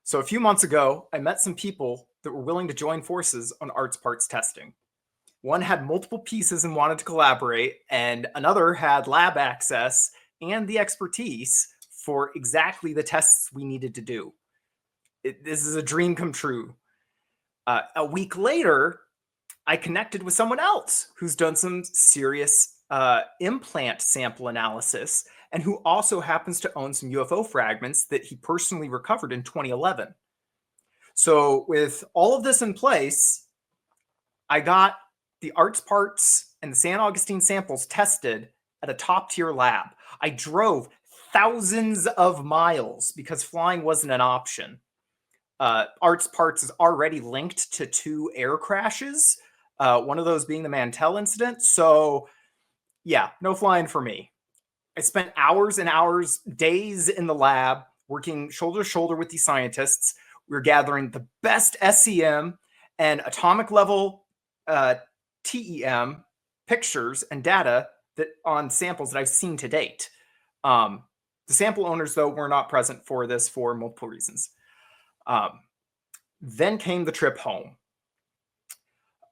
So a few months ago, I met some people that were willing to join forces on arts parts testing. One had multiple pieces and wanted to collaborate, and another had lab access and the expertise for exactly the tests we needed to do. This is a dream come true. A week later, I connected with someone else who's done some serious implant sample analysis and who also happens to own some UFO fragments that he personally recovered in 2011. So, with all of this in place, I got the arts parts and the San Augustine samples tested at a top tier lab. I drove thousands of miles because flying wasn't an option. Arts parts is already linked to 2 air crashes, one of those being the Mantell incident. So, yeah, no flying for me. I spent hours and hours, days in the lab, working shoulder to shoulder with these scientists. We were gathering the best SEM and atomic level TEM pictures and data that on samples that I've seen to date. The sample owners, though, were not present for this for multiple reasons. Then came the trip home.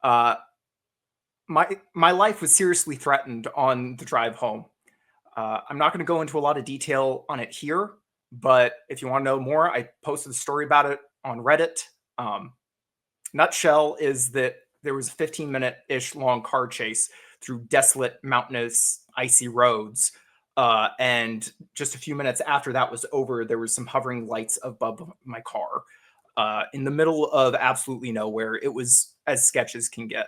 My life was seriously threatened on the drive home. I'm not going to go into a lot of detail on it here, but if you want to know more, I posted a story about it on Reddit. Nutshell is that there was a 15-minute-ish long car chase through desolate, mountainous, icy roads. And just a few minutes after that was over, there was some hovering lights above my car in the middle of absolutely nowhere. It was as sketch as can get.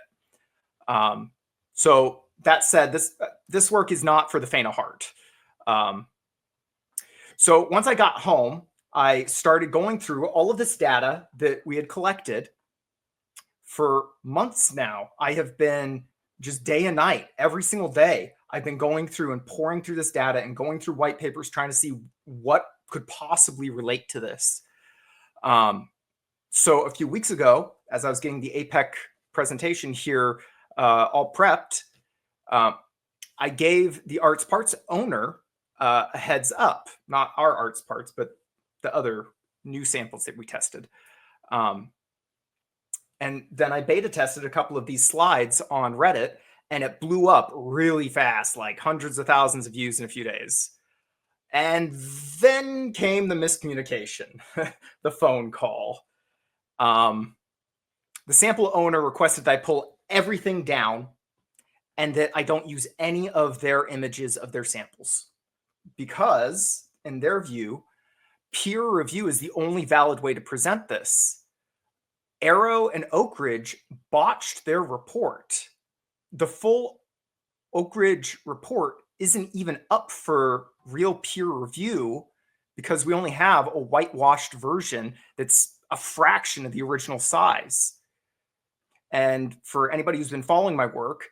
So that said, this work is not for the faint of heart. So once I got home, I started going through all of this data that we had collected. For months now, I have been just day and night, every single day, I've been going through and pouring through this data and going through white papers, trying to see what could possibly relate to this. So a few weeks ago, as I was getting the APEC presentation here all prepped, I gave the arts parts owner a heads up, not our arts parts, but the other new samples that we tested. And then I beta tested a couple of these slides on Reddit, and it blew up really fast, like hundreds of thousands of views in a few days. And then came the miscommunication, the phone call. The sample owner requested that I pull everything down and that I don't use any of their images of their samples because, in their view, peer review is the only valid way to present this. Arrow and Oak Ridge botched their report. The full Oak Ridge report isn't even up for real peer review because we only have a whitewashed version that's a fraction of the original size. And for anybody who's been following my work,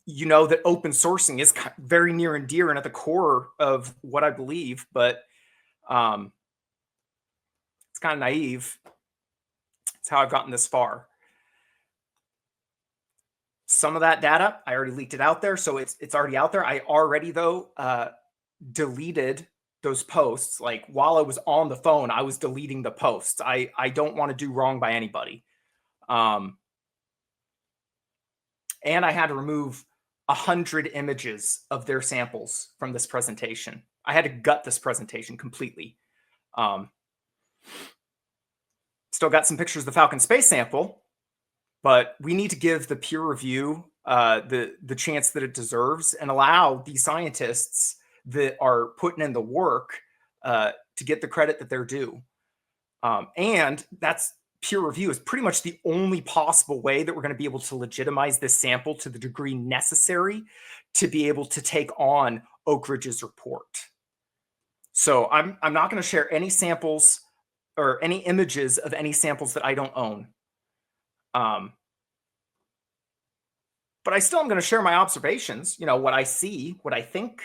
you know that open sourcing is very near and dear and at the core of what I believe, but it's kind of naive. It's how I've gotten this far. Some of that data, I already leaked it out there, so it's already out there. I already, though, deleted those posts. Like, while I was on the phone, I was deleting the posts. I don't want to do wrong by anybody. And I had to remove 100 images of their samples from this presentation. I had to gut this presentation completely. Still got some pictures of the Falcon space sample, but we need to give the peer review the chance that it deserves and allow these scientists that are putting in the work to get the credit that they're due. And that's peer review is pretty much the only possible way that we're going to be able to legitimize this sample to the degree necessary to be able to take on Oak Ridge's report. So I'm not going to share any samples or any images of any samples that I don't own. But I still am going to share my observations, what I see, what I think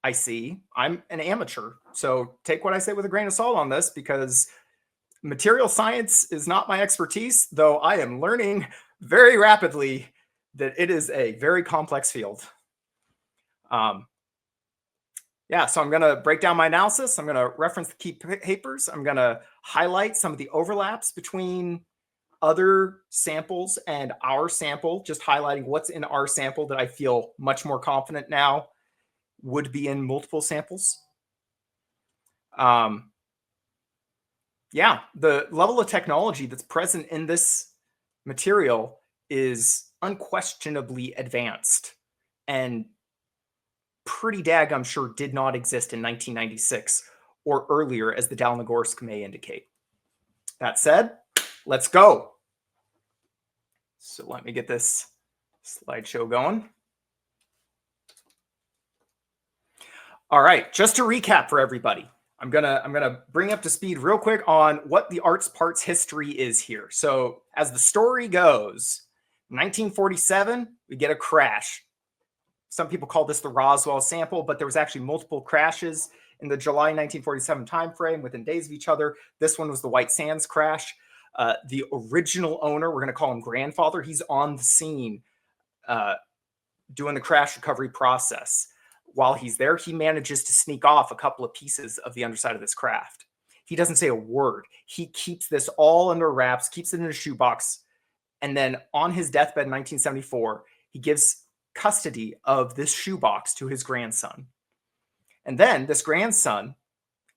I see. I'm an amateur, so take what I say with a grain of salt on this because material science is not my expertise, though I am learning very rapidly that it is a very complex field. Yeah, Yeah, so I'm going to break down my analysis. I'm going to reference the key papers. I'm going to highlight some of the overlaps between other samples and our sample, just highlighting what's in our sample that I feel much more confident now would be in multiple samples. Yeah, the level of technology that's present in this material is unquestionably advanced and pretty daggum sure did not exist in 1996 or earlier, as the Dalnogorsk may indicate. That said, let's go. So let me get this slideshow going. All right, just to recap for everybody, I'm gonna bring up to speed real quick on what the arts parts history is here. So as the story goes, 1947, we get a crash. Some people call this the Roswell sample, but there was actually multiple crashes in the July 1947 timeframe within days of each other. This one was the White Sands crash. The original owner, we're going to call him grandfather, he's on the scene doing the crash recovery process. While he's there, he manages to sneak off a couple of pieces of the underside of this craft. He doesn't say a word. He keeps this all under wraps, keeps it in a shoebox, and then on his deathbed in 1974, he gives custody of this shoebox to his grandson. And then this grandson,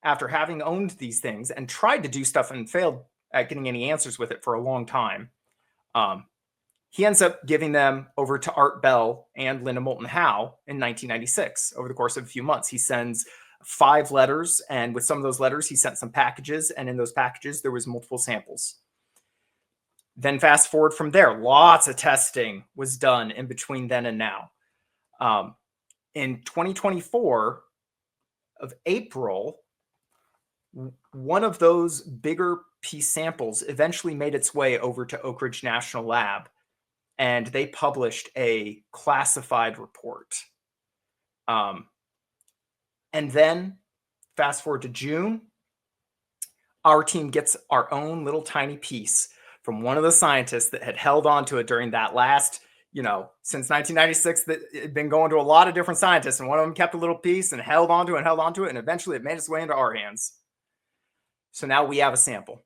after having owned these things and tried to do stuff and failed at getting any answers with it for a long time, he ends up giving them over to Art Bell and Linda Moulton Howe in 1996. Over the course of a few months, he sends 5 letters, and with some of those letters, he sent some packages, and in those packages, there was multiple samples. Then fast forward from there, lots of testing was done in between then and now. In 2024 of April, one of those bigger piece samples eventually made its way over to Oak Ridge National Lab, and they published a classified report. And then fast forward to June, our team gets our own little tiny piece from one of the scientists that had held on to it during that last, since 1996, that it had been going to a lot of different scientists, and one of them kept a little piece and held on to it, and eventually it made its way into our hands. So now we have a sample.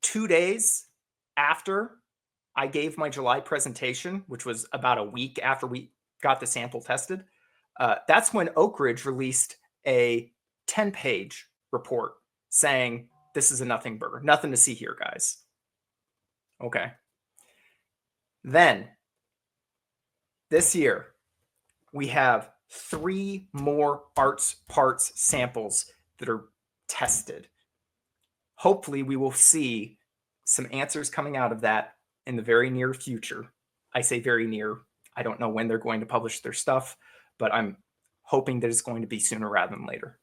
2 days after I gave my July presentation, which was about a week after we got the sample tested, that's when Oak Ridge released a 10-page report saying, this is a nothing burger. Nothing to see here, guys. Okay. Then, this year, we have 3 more arts parts samples that are tested. Hopefully, we will see some answers coming out of that in the very near future. I say very near. I don't know when they're going to publish their stuff, but I'm hoping that it's going to be sooner rather than later.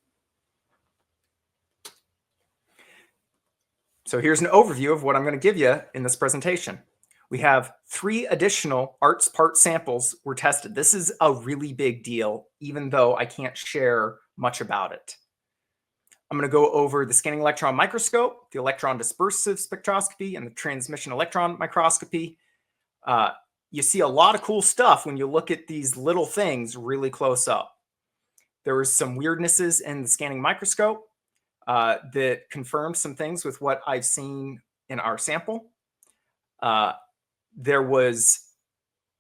So here's an overview of what I'm going to give you in this presentation. We have 3 additional arts part samples were tested. This is a really big deal, even though I can't share much about it. I'm going to go over the scanning electron microscope, the electron dispersive spectroscopy, and the transmission electron microscopy. You see a lot of cool stuff when you look at these little things really close up. There was some weirdnesses in the scanning microscope that confirmed some things with what I've seen in our sample. There was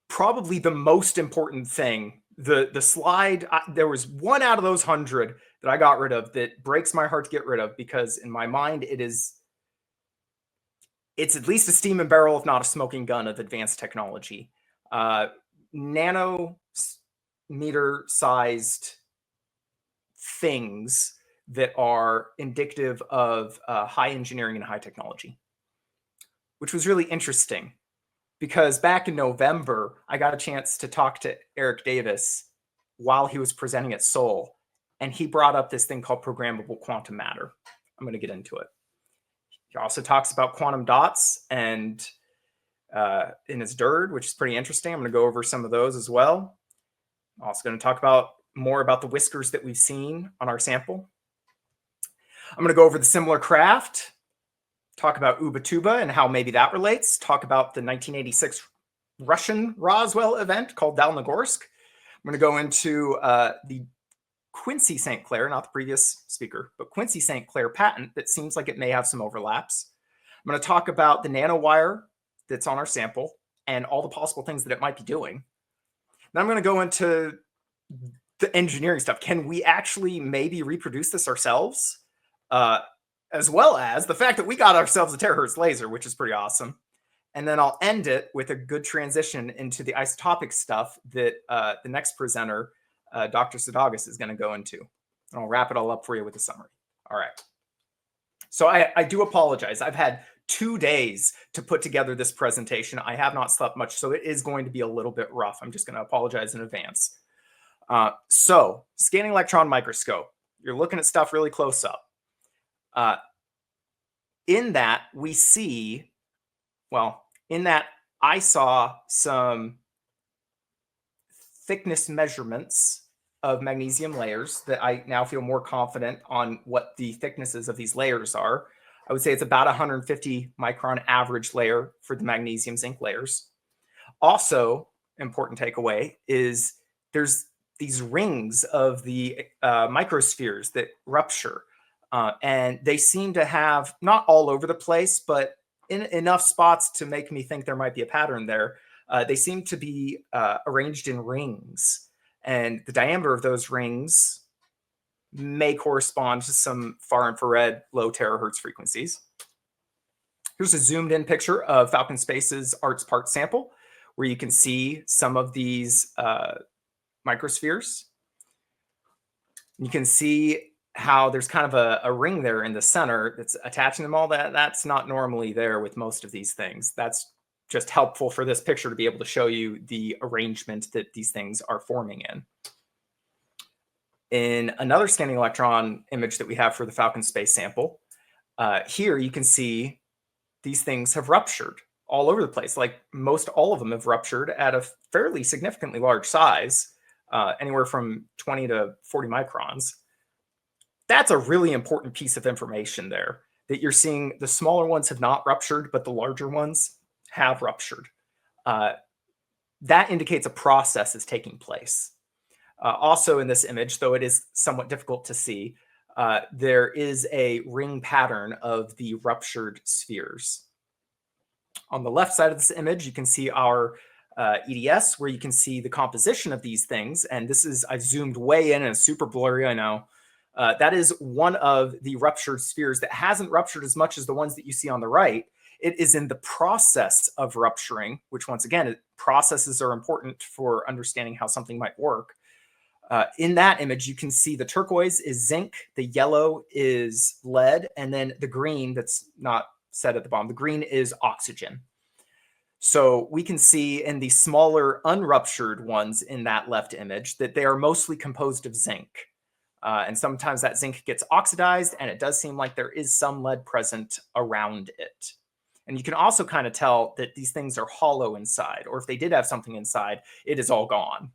probably the most important thing. The slide, there was 1 out of those 100 that I got rid of that breaks my heart to get rid of, because in my mind, it's at least a steam and barrel, if not a smoking gun of advanced technology. Nanometer sized things that are indicative of high engineering and high technology, which was really interesting because back in November, I got a chance to talk to Eric Davis while he was presenting at Seoul, and he brought up this thing called programmable quantum matter. I'm going to get into it. He also talks about quantum dots and in his DIRD, which is pretty interesting. I'm going to go over some of those as well. I'm also going to talk more about the whiskers that we've seen on our sample. I'm going to go over the similar craft, talk about Ubatuba and how maybe that relates, talk about the 1986 Russian Roswell event called Dalnogorsk. I'm going to go into the Quincy St. Clair, not the previous speaker, but Quincy St. Clair patent that seems like it may have some overlaps. I'm going to talk about the nanowire that's on our sample and all the possible things that it might be doing. Then I'm going to go into the engineering stuff. Can we actually maybe reproduce this ourselves? As well as the fact that we got ourselves a terahertz laser, which is pretty awesome. And then I'll end it with a good transition into the isotopic stuff that the next presenter, Dr. Szydagis, is going to go into. And I'll wrap it all up for you with a summary. All right. So I do apologize. I've had 2 days to put together this presentation. I have not slept much, so it is going to be a little bit rough. I'm just going to apologize in advance. So scanning electron microscope, you're looking at stuff really close up. In that we see, well, in that I saw some thickness measurements of magnesium layers that I now feel more confident on what the thicknesses of these layers are. I would say it's about 150 micron average layer for the magnesium zinc layers. Also, important takeaway is there's these rings of the microspheres that rupture. And they seem to have, not all over the place, but in enough spots to make me think there might be a pattern there. They seem to be arranged in rings. And the diameter of those rings may correspond to some far infrared low terahertz frequencies. Here's a zoomed in picture of Falcon Space's ARTS part sample, where you can see some of these microspheres. You can see how there's kind of a ring there in the center that's attaching them all. That's not normally there with most of these things. That's just helpful for this picture to be able to show you the arrangement that these things are forming in. In another scanning electron image that we have for the Falcon Space sample, here you can see these things have ruptured all over the place. Like most all of them have ruptured at a fairly significantly large size, anywhere from 20 to 40 microns. That's a really important piece of information there, that you're seeing the smaller ones have not ruptured, but the larger ones have ruptured. That indicates a process is taking place. Also in this image, though it is somewhat difficult to see, there is a ring pattern of the ruptured spheres. On the left side of this image, you can see our EDS, where you can see the composition of these things. And this is, I've zoomed way in and it's super blurry, I know. That is one of the ruptured spheres that hasn't ruptured as much as the ones that you see on the right. It is in the process of rupturing, which once again, processes are important for understanding how something might work. In that image, you can see the turquoise is zinc, the yellow is lead, and then the green that's not set at the bottom, the green is oxygen. So we can see in the smaller unruptured ones in that left image that they are mostly composed of zinc. And sometimes that zinc gets oxidized, and it does seem like there is some lead present around it. And you can also kind of tell that these things are hollow inside, or if they did have something inside, it is all gone.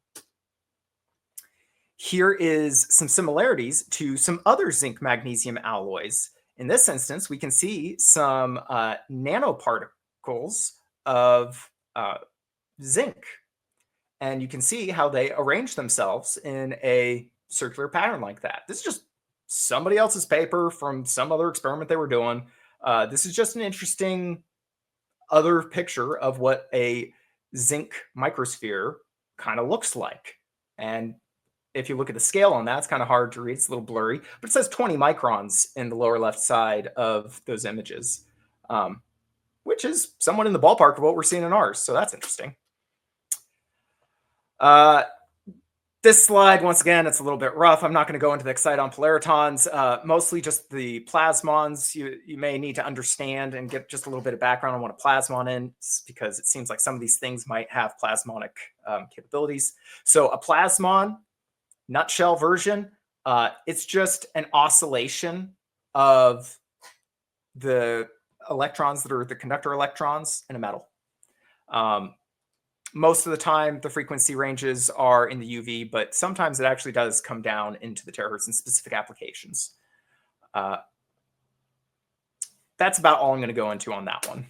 Here is some similarities to some other zinc magnesium alloys. In this instance, we can see some nanoparticles of zinc. And you can see how they arrange themselves in a circular pattern like that. This is just somebody else's paper from some other experiment they were doing. This is just an interesting other picture of what a zinc microsphere kind of looks like. And if you look at the scale on that, it's kind of hard to read. It's a little blurry, but it says 20 microns in the lower left side of those images, which is somewhat in the ballpark of what we're seeing in ours. So that's interesting. This slide, once again, it's a little bit rough. I'm not going to go into the exciton polaritons, mostly just the plasmons. You may need to understand and get just a little bit of background on what a plasmon is, because it seems like some of these things might have plasmonic capabilities. So a plasmon, nutshell version, it's just an oscillation of the electrons that are the conductor electrons in a metal. Most of the time, the frequency ranges are in the UV, but sometimes it actually does come down into the terahertz in specific applications. That's about all I'm going to go into on that one.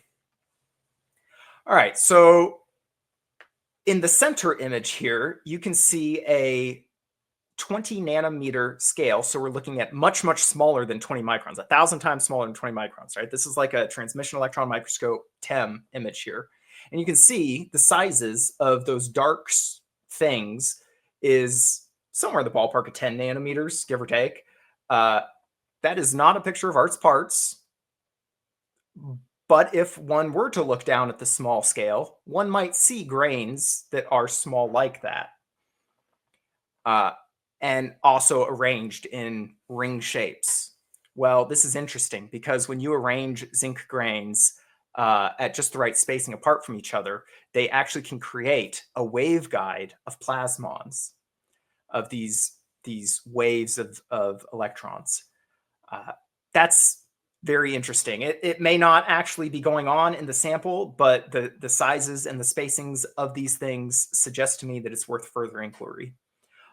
All right, so in the center image here, you can see a 20 nanometer scale. So we're looking at much, much smaller than 20 microns, 1,000 times smaller than 20 microns, right? This is like a transmission electron microscope TEM image here. And you can see the sizes of those dark things is somewhere in the ballpark of 10 nanometers, give or take. That is not a picture of Art's parts. But if one were to look down at the small scale, one might see grains that are small like that. And also arranged in ring shapes. Well, this is interesting because when you arrange zinc grains at just the right spacing apart from each other, they actually can create a waveguide of plasmons, of these waves of electrons. That's very interesting. It may not actually be going on in the sample, but the sizes and the spacings of these things suggest to me that it's worth further inquiry.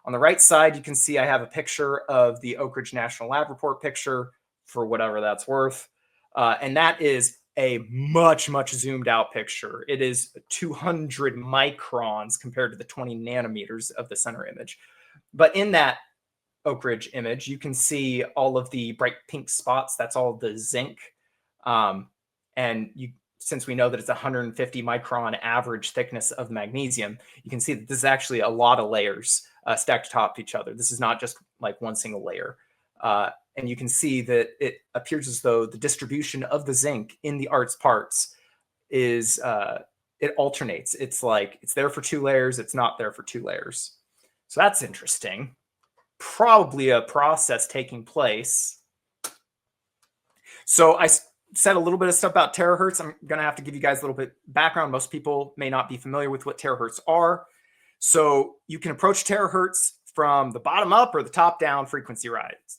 On the right side, you can see I have a picture of the Oak Ridge National Lab report picture, for whatever that's worth. And that is a much, much zoomed out picture. It is 200 microns compared to the 20 nanometers of the center image. But in that Oak Ridge image, you can see all of the bright pink spots. That's all the zinc. And since we know that it's 150 micron average thickness of magnesium, you can see that this is actually a lot of layers stacked atop each other. This is not just like one single layer. And you can see that it appears as though the distribution of the zinc in the Art's parts is, it alternates. It's like, it's there for 2 layers, it's not there for 2 layers. So that's interesting. Probably a process taking place. So I said a little bit of stuff about terahertz. I'm going to have to give you guys a little bit background. Most people may not be familiar with what terahertz are. So you can approach terahertz from the bottom up or the top down frequency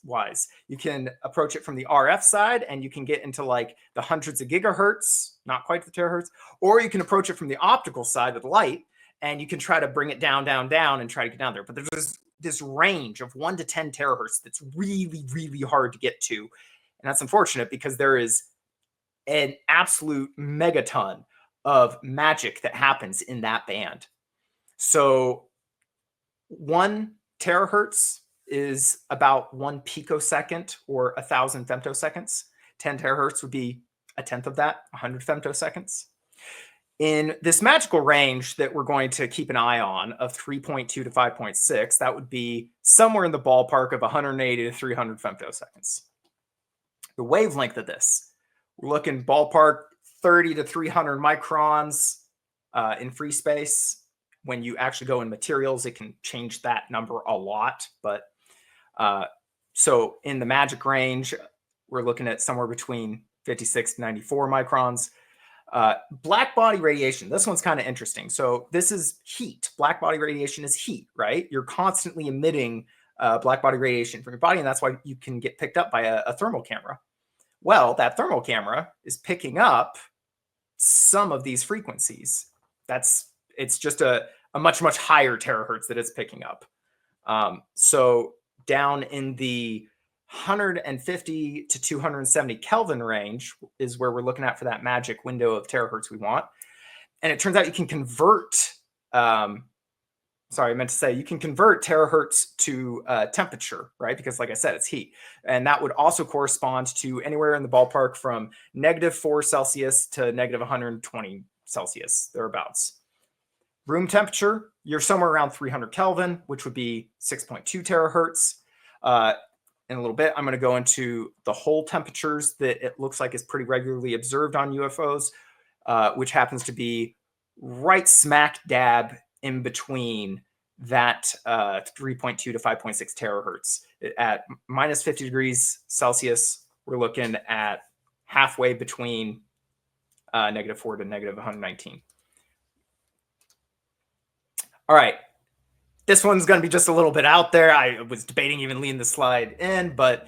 wise. You can approach it from the RF side and you can get into like the hundreds of gigahertz, not quite the terahertz, or you can approach it from the optical side with light and you can try to bring it down, down, down and try to get down there. But there's this range of 1 to 10 terahertz that's really, really hard to get to. And that's unfortunate because there is an absolute megaton of magic that happens in that band. So 1 terahertz is about 1 picosecond or 1,000 femtoseconds. 10 terahertz would be a tenth of that, 100 femtoseconds. In this magical range that we're going to keep an eye on of 3.2 to 5.6, that would be somewhere in the ballpark of 180 to 300 femtoseconds. The wavelength of this, we're looking ballpark 30 to 300 microns in free space. When you actually go in materials, it can change that number a lot. But so in the magic range, we're looking at somewhere between 56 to 94 microns. Black body radiation, this one's kind of interesting. So this is heat. Black body radiation is heat, right? You're constantly emitting black body radiation from your body, and that's why you can get picked up by a thermal camera. Well, that thermal camera is picking up some of these frequencies. It's just a much, much higher terahertz that it's picking up. So down in the 150 to 270 Kelvin range is where we're looking at for that magic window of terahertz we want. And it turns out you can convert, sorry, I meant to say you can convert terahertz to temperature, right? Because like I said, it's heat. And that would also correspond to anywhere in the ballpark from -4 Celsius to -120 Celsius, thereabouts. Room temperature, you're somewhere around 300 Kelvin, which would be 6.2 terahertz. In a little bit, I'm going to go into the hole temperatures that it looks like is pretty regularly observed on UFOs, which happens to be right smack dab in between that 3.2 to 5.6 terahertz. At -50 degrees Celsius, we're looking at halfway between -4 to -119. All right. This one's going to be just a little bit out there. I was debating even leaving the slide in, but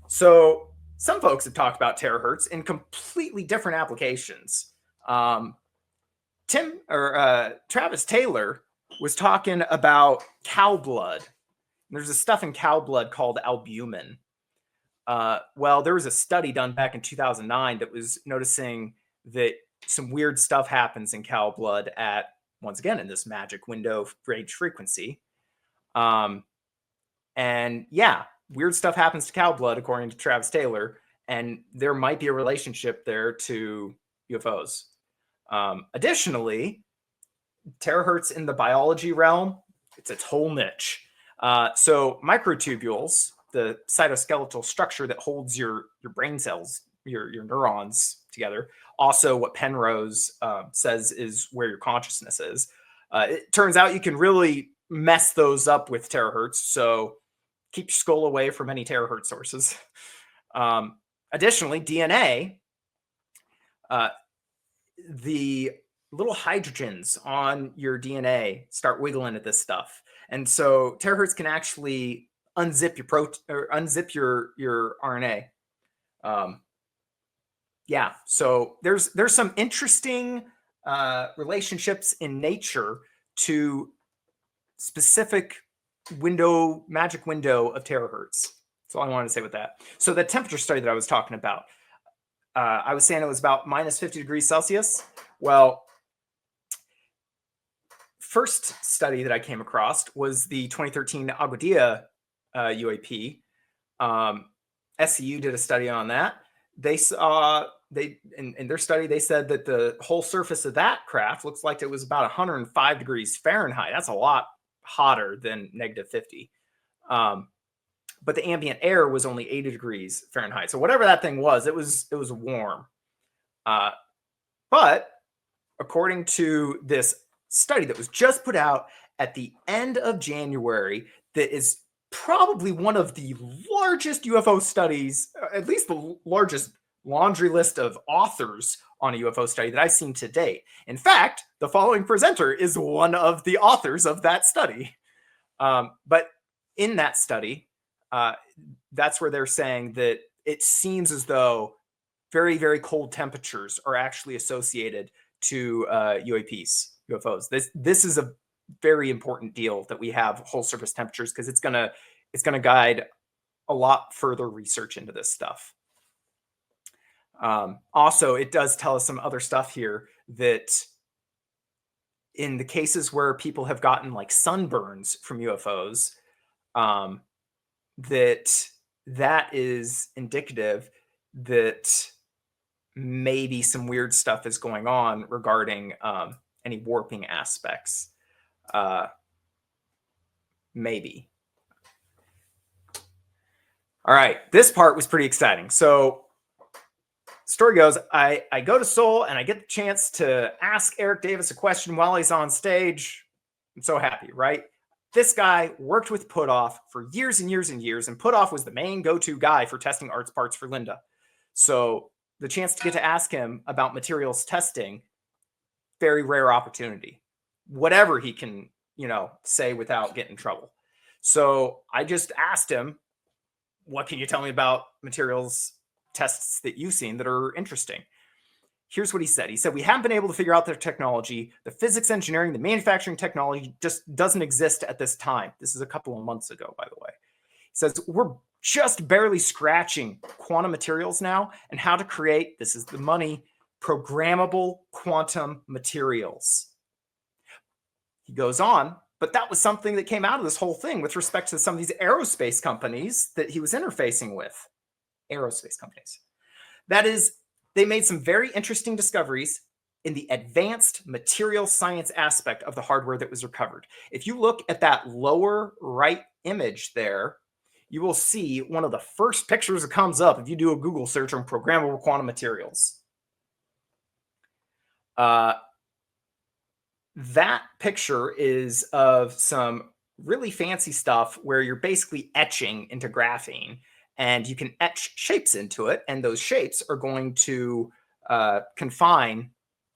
so some folks have talked about terahertz in completely different applications. Travis Taylor was talking about cow blood. There's this stuff in cow blood called albumin. Well, there was a study done back in 2009 that was noticing that some weird stuff happens in cow blood at, once again, in this magic window range frequency. And yeah, weird stuff happens to cow blood, according to Travis Taylor, and there might be a relationship there to UFOs. Additionally, terahertz in the biology realm, it's its whole niche. So microtubules, the cytoskeletal structure that holds your brain cells, your neurons together, also what Penrose says is where your consciousness is. It turns out you can really mess those up with terahertz, so keep your skull away from any terahertz sources. Additionally, DNA, the little hydrogens on your DNA start wiggling at this stuff. And so terahertz can actually unzip your unzip your RNA. Yeah, so there's some interesting relationships in nature to specific magic window of terahertz. That's all I wanted to say with that. So the temperature study that I was talking about, I was saying it was about minus 50 degrees Celsius. Well, first study that I came across was the 2013 Aguadilla UAP. SCU did a study on that. They saw in their study, they said that the whole surface of that craft looks like it was about 105 degrees Fahrenheit. That's a lot hotter than negative 50. But the ambient air was only 80 degrees Fahrenheit. So whatever that thing was, it was warm. But according to this study that was just put out at the end of January, that is probably one of the largest UFO studies, at least the largest laundry list of authors on a UFO study that I've seen to date. In fact, the following presenter is one of the authors of that study. But in that study, that's where they're saying that it seems as though very, very cold temperatures are actually associated to UFOs. This is a very important deal that we have whole surface temperatures, because it's gonna guide a lot further research into this stuff. Also, it does tell us some other stuff here, that in the cases where people have gotten like sunburns from UFOs, that is indicative that maybe some weird stuff is going on regarding any warping aspects. Maybe. All right, this part was pretty exciting. So story goes, I go to Seoul and I get the chance to ask Eric Davis a question while he's on stage. I'm so happy, right? This guy worked with Puthoff for years and years and years, and Puthoff was the main go-to guy for testing arts parts for Linda. So the chance to get to ask him about materials testing, very rare opportunity. Whatever he can, say without getting in trouble. So I just asked him, what can you tell me about materials tests that you've seen that are interesting? Here's what he said. He said, we haven't been able to figure out their technology. The physics, engineering, the manufacturing technology just doesn't exist at this time. This is a couple of months ago, by the way. He says, we're just barely scratching quantum materials now and how to create, this is the money, programmable quantum materials. He goes on, but that was something that came out of this whole thing with respect to some of these aerospace companies that he was interfacing with. Aerospace companies. That is, they made some very interesting discoveries in the advanced material science aspect of the hardware that was recovered. If you look at that lower right image there, you will see one of the first pictures that comes up if you do a Google search on programmable quantum materials. That picture is of some really fancy stuff where you're basically etching into graphene, and you can etch shapes into it, and those shapes are going to confine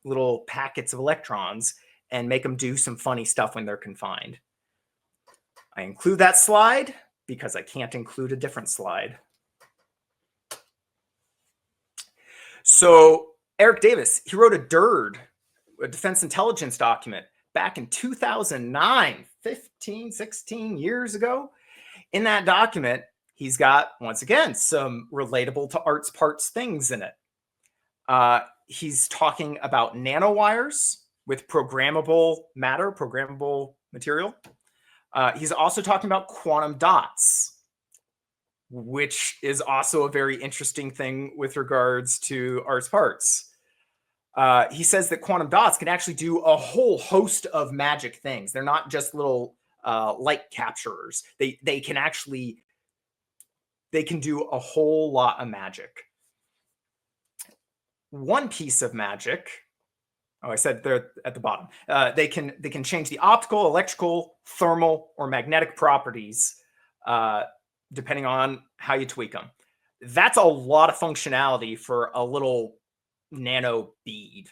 little packets of electrons and make them do some funny stuff when they're confined. I include that slide because I can't include a different slide. So Eric Davis, he wrote a DIRD, a defense intelligence document, back in 2009, 16 years ago. In that document, he's got, once again, some relatable to arts parts things in it. He's talking about nanowires with programmable matter, programmable material. He's also talking about quantum dots, which is also a very interesting thing with regards to arts parts. He says that quantum dots can actually do a whole host of magic things. They're not just little light capturers. They can do a whole lot of magic. One piece of magic. Oh, I said they're at the bottom. They can change the optical, electrical, thermal, or magnetic properties depending on how you tweak them. That's a lot of functionality for a little nano bead.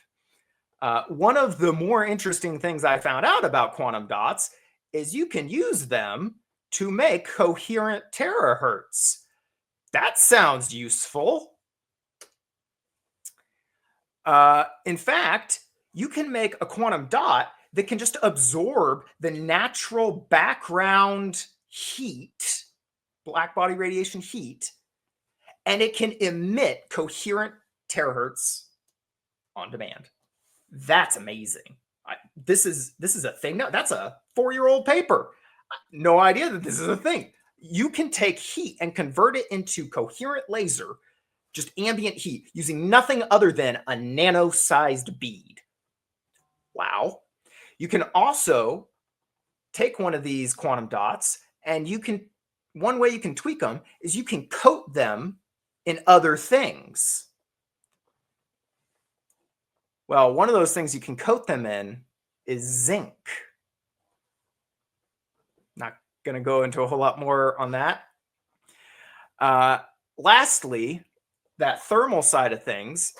One of the more interesting things I found out about quantum dots is you can use them to make coherent terahertz. That sounds useful. In fact, you can make a quantum dot that can just absorb the natural background heat, black body radiation heat, and it can emit coherent terahertz on demand. That's amazing. This is a thing. No, that's a 4-year-old paper. No idea that this is a thing. You can take heat and convert it into coherent laser, just ambient heat, using nothing other than a nano-sized bead. Wow. You can also take one of these quantum dots, and one way you can tweak them is you can coat them in other things. Well, one of those things you can coat them in is zinc. Not going to go into a whole lot more on that. Lastly, that thermal side of things,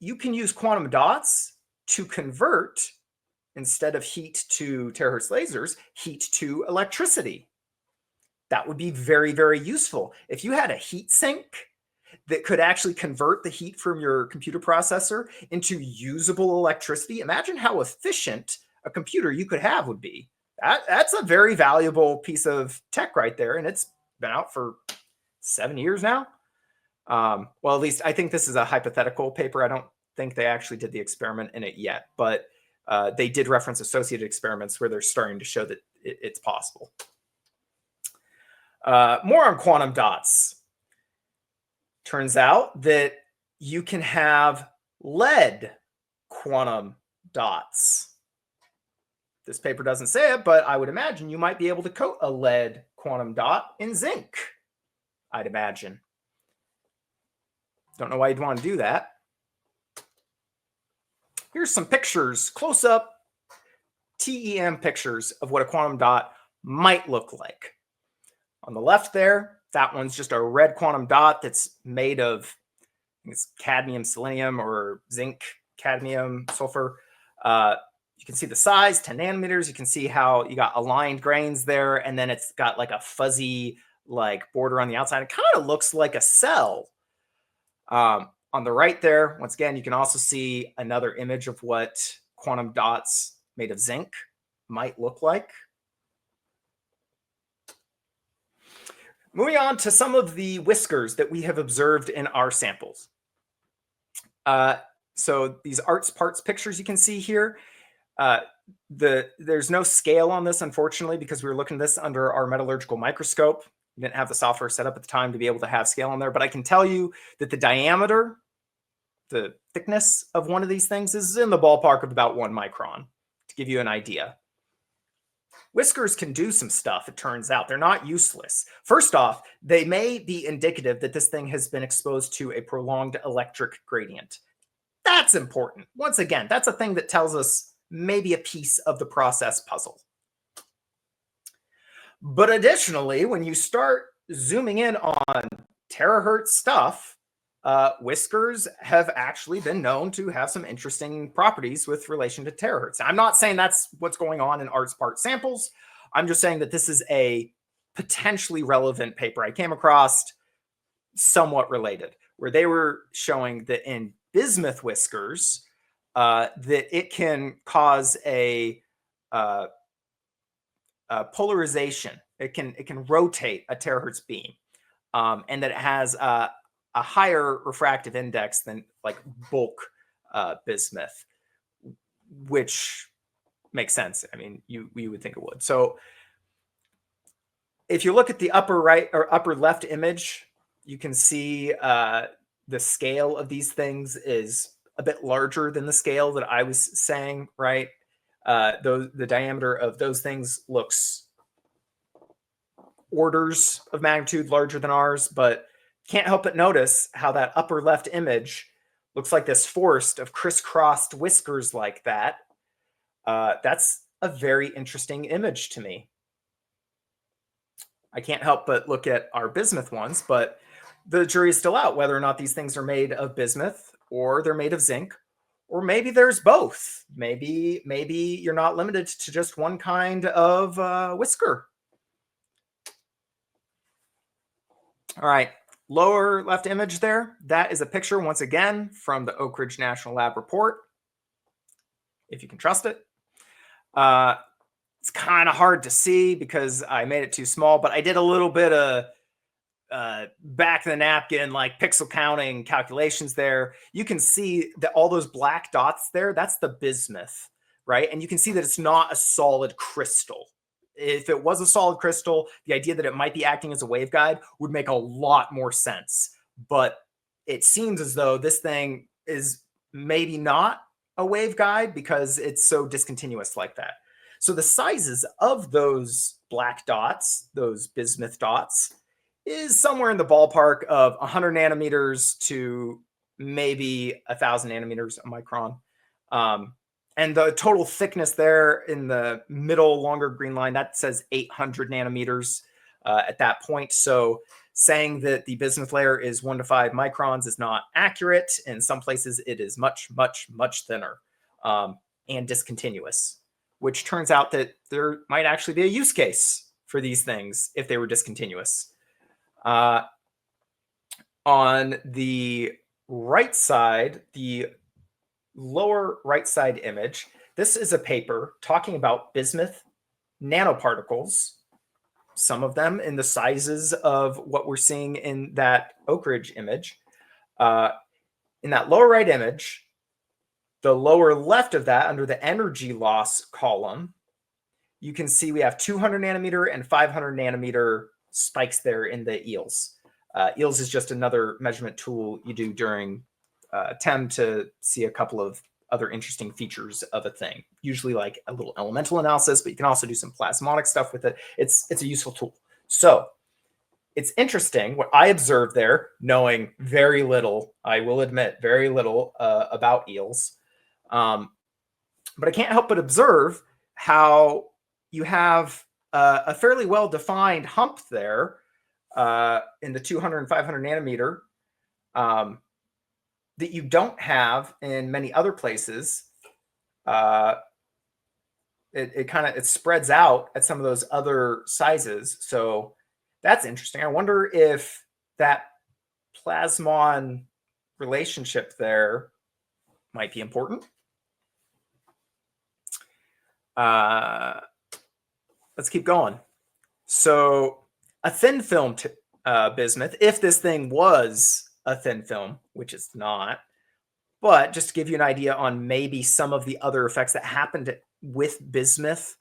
you can use quantum dots to convert, instead of heat to terahertz lasers, heat to electricity. That would be very, very useful. If you had a heat sink that could actually convert the heat from your computer processor into usable electricity, imagine how efficient a computer you could have would be. That's a very valuable piece of tech right there, and it's been out for 7 years now. Well, at least I think this is a hypothetical paper. I don't think they actually did the experiment in it yet, but they did reference associated experiments where they're starting to show that it's possible. More on quantum dots. Turns out that you can have lead quantum dots. This paper doesn't say it, but I would imagine you might be able to coat a lead quantum dot in zinc, I'd imagine. Don't know why you'd want to do that. Here's some pictures, close-up TEM pictures of what a quantum dot might look like. On the left there, that one's just a red quantum dot that's made of, I think it's cadmium, selenium, or zinc, cadmium, sulfur. You can see the size, 10 nanometers. You can see how you got aligned grains there, and then it's got like a fuzzy like border on the outside. It kind of looks like a cell. On the right there, once again, you can also see another image of what quantum dots made of zinc might look like. Moving on to some of the whiskers that we have observed in our samples. So these arts parts pictures you can see here, there's no scale on this, unfortunately, because we were looking at this under our metallurgical microscope. We didn't have the software set up at the time to be able to have scale on there, but I can tell you that the diameter, the thickness of one of these things is in the ballpark of about 1 micron, to give you an idea. Whiskers can do some stuff, it turns out. They're not useless. First off, they may be indicative that this thing has been exposed to a prolonged electric gradient. That's important. Once again, that's a thing that tells us maybe a piece of the process puzzle. But additionally, when you start zooming in on terahertz stuff, whiskers have actually been known to have some interesting properties with relation to terahertz. Now, I'm not saying that's what's going on in arts part samples. I'm just saying that this is a potentially relevant paper I came across, somewhat related, where they were showing that in bismuth whiskers, that it can cause a polarization. It can rotate a terahertz beam, and that it has a higher refractive index than like bulk bismuth, which makes sense. I mean, you would think it would. So if you look at the upper right or upper left image, you can see the scale of these things is a bit larger than the scale that I was saying, right? The diameter of those things looks orders of magnitude larger than ours, but can't help but notice how that upper left image looks like this forest of crisscrossed whiskers like that. That's a very interesting image to me. I can't help but look at our bismuth ones, but the jury is still out whether or not these things are made of bismuth or they're made of zinc, or maybe there's both. Maybe you're not limited to just one kind of whisker. All right, lower left image there, that is a picture once again from the Oak Ridge National Lab report, if you can trust it. It's kind of hard to see because I made it too small, but I did a little bit of back of the napkin, like pixel counting calculations there. You can see that all those black dots there, that's the bismuth, right? And you can see that it's not a solid crystal. If it was a solid crystal, the idea that it might be acting as a waveguide would make a lot more sense. But it seems as though this thing is maybe not a waveguide because it's so discontinuous like that. So the sizes of those black dots, those bismuth dots, is somewhere in the ballpark of 100 nanometers to maybe 1,000 nanometers a micron. And the total thickness there in the middle longer green line, that says 800 nanometers at that point. So saying that the bismuth layer is 1 to 5 microns is not accurate. In some places, it is much, much, much thinner and discontinuous, which turns out that there might actually be a use case for these things if they were discontinuous. On the right side, the lower right side image, this is a paper talking about bismuth nanoparticles, some of them in the sizes of what we're seeing in that Oak Ridge image. In that lower right image, the lower left of that, under the energy loss column, you can see we have 200 nanometer and 500 nanometer spikes there in the EELS. EELS is just another measurement tool you do during TEM to see a couple of other interesting features of a thing, usually like a little elemental analysis, but you can also do some plasmonic stuff with it. It's a useful tool. So it's interesting what I observed there, knowing very little, I will admit, very little about EELS. But I can't help but observe how you have a fairly well-defined hump there in the 200 and 500 nanometer that you don't have in many other places. It spreads out at some of those other sizes. So that's interesting. I wonder if that plasmon relationship there might be important. Let's keep going. So a thin film bismuth, if this thing was a thin film, which it's not, but just to give you an idea on maybe some of the other effects that happened with bismuth,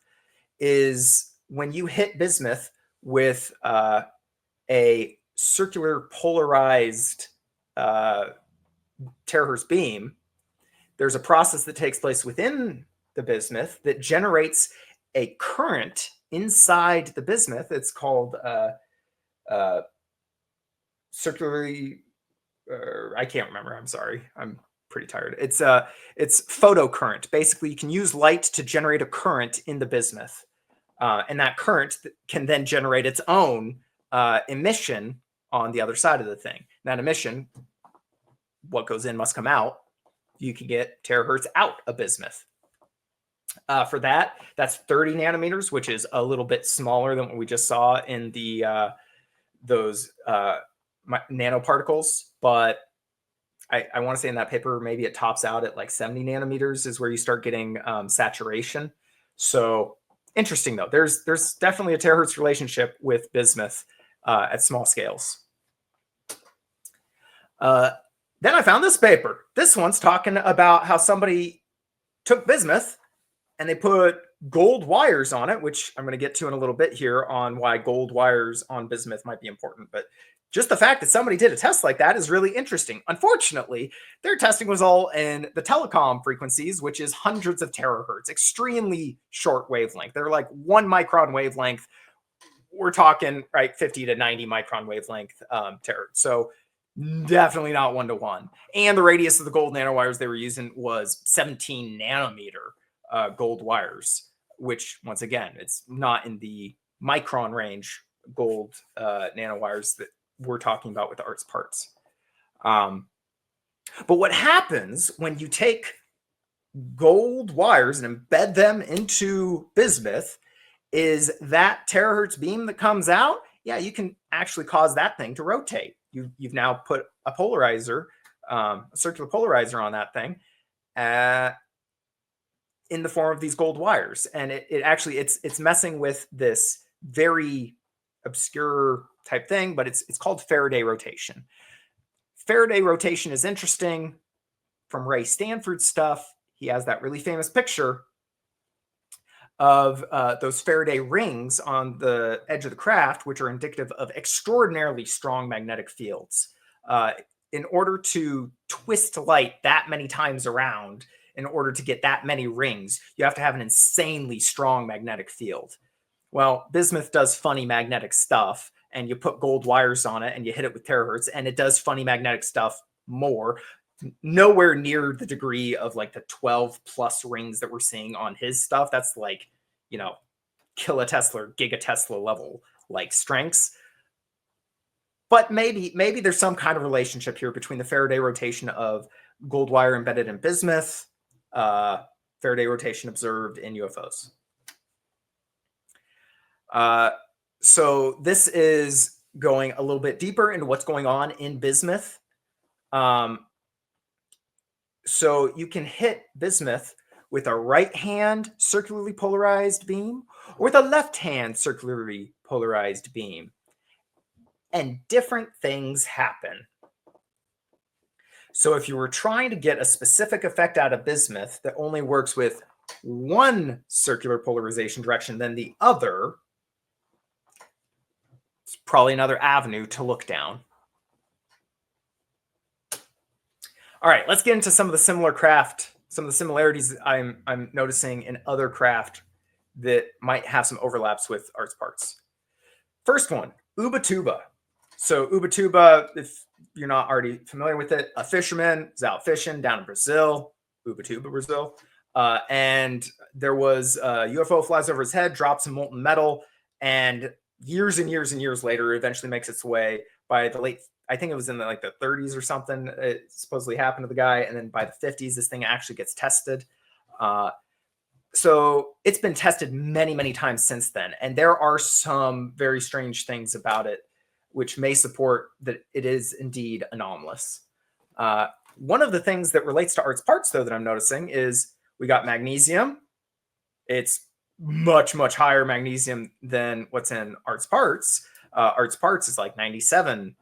is when you hit bismuth with a circular polarized terahertz beam, there's a process that takes place within the bismuth that generates a current inside the bismuth. It's called circularly, I can't remember. I'm sorry. I'm pretty tired. It's photocurrent. Basically, you can use light to generate a current in the bismuth. And that current can then generate its own emission on the other side of the thing. That emission, what goes in must come out. You can get terahertz out of bismuth. For that, that's 30 nanometers, which is a little bit smaller than what we just saw in the those nanoparticles. But I want to say in that paper, maybe it tops out at like 70 nanometers is where you start getting saturation. So interesting, though. There's definitely a terahertz relationship with bismuth at small scales. Then I found this paper. This one's talking about how somebody took bismuth and they put gold wires on it, which I'm going to get to in a little bit here on why gold wires on bismuth might be important. But just the fact that somebody did a test like that is really interesting. Unfortunately, their testing was all in the telecom frequencies, which is hundreds of terahertz, extremely short wavelength. They're like 1 micron wavelength. We're talking, right, 50 to 90 micron wavelength terahertz. So definitely not 1-to-1. And the radius of the gold nanowires they were using was 17 nanometer gold wires, which, once again, it's not in the micron range gold nanowires that we're talking about with Arts Parts. But what happens when you take gold wires and embed them into bismuth is that terahertz beam that comes out, yeah, you can actually cause that thing to rotate. You've now put a polarizer, a circular polarizer on that thing in the form of these gold wires. And it actually, it's messing with this very obscure type thing, but it's called Faraday rotation. Faraday rotation is interesting from Ray Stanford's stuff. He has that really famous picture of those Faraday rings on the edge of the craft, which are indicative of extraordinarily strong magnetic fields. In order to twist light that many times around, in order to get that many rings, you have to have an insanely strong magnetic field. Well, bismuth does funny magnetic stuff, and you put gold wires on it and you hit it with terahertz, and it does funny magnetic stuff more. Nowhere near the degree of like the 12 plus rings that we're seeing on his stuff. That's like, you know, kilotesla or gigatesla level like strengths. But maybe there's some kind of relationship here between the Faraday rotation of gold wire embedded in bismuth, Faraday rotation observed in UFOs. So this is going a little bit deeper into what's going on in bismuth. So you can hit bismuth with a right hand circularly polarized beam or with a left hand circularly polarized beam. And different things happen. So if you were trying to get a specific effect out of bismuth that only works with one circular polarization direction than the other, it's probably another avenue to look down. All right, let's get into some of the similarities I'm noticing in other craft that might have some overlaps with Arts Parts. First one, Ubatuba. So Ubatuba, if you're not already familiar with it, a fisherman is out fishing down in Brazil, Ubatuba, Brazil. And there was a UFO flies over his head, drops some molten metal, and years and years and years later, eventually makes its way by the late, I think it was in the 30s or something, it supposedly happened to the guy. And then by the 50s, this thing actually gets tested. So it's been tested many, many times since then. And there are some very strange things about it, which may support that it is indeed anomalous. One of the things that relates to Arts Parts, though, that I'm noticing is we got magnesium. It's much, much higher magnesium than what's in Arts Parts. Arts Parts is like 97%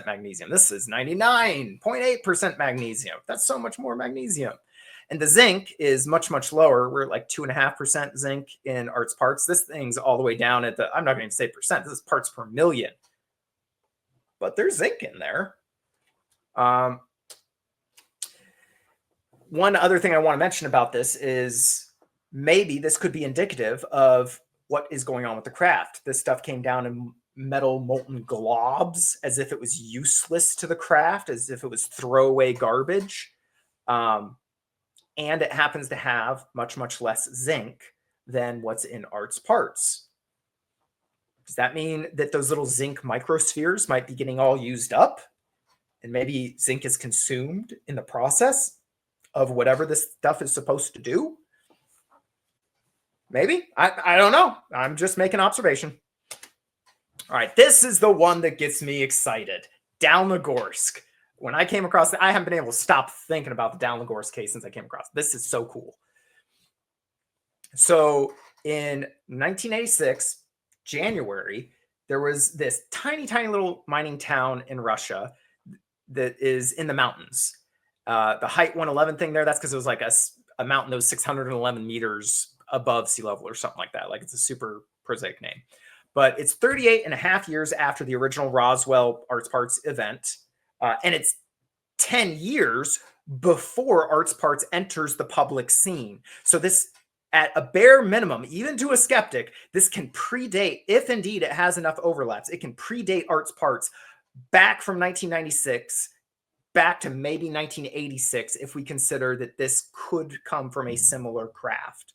magnesium. This is 99.8% magnesium. That's so much more magnesium. And the zinc is much, much lower. We're at like 2.5% zinc in Arts Parts. This thing's all the way down at the, I'm not going to say percent, this is parts per million. But there's zinc in there. One other thing I want to mention about this is maybe this could be indicative of what is going on with the craft. This stuff came down in metal molten globs as if it was useless to the craft, as if it was throwaway garbage. And it happens to have much, much less zinc than what's in Arts Parts. Does that mean that those little zinc microspheres might be getting all used up? And maybe zinc is consumed in the process of whatever this stuff is supposed to do? Maybe. I don't know. I'm just making an observation. All right, this is the one that gets me excited. Downligorsk. When I came across it, I haven't been able to stop thinking about the Downligorsk case since I came across it. This is so cool. So in 1986, January, there was this tiny, tiny little mining town in Russia that is in the mountains. The height 111 thing there, that's because it was like a mountain that was 611 meters above sea level or something like that. Like it's a super prosaic name. But it's 38 and a half years after the original Roswell Arts Parts event. And it's 10 years before Arts Parts enters the public scene. So this, at a bare minimum, even to a skeptic, this can predate, if indeed it has enough overlaps, it can predate Arts Parts back from 1996 back to maybe 1986 if we consider that this could come from a similar craft.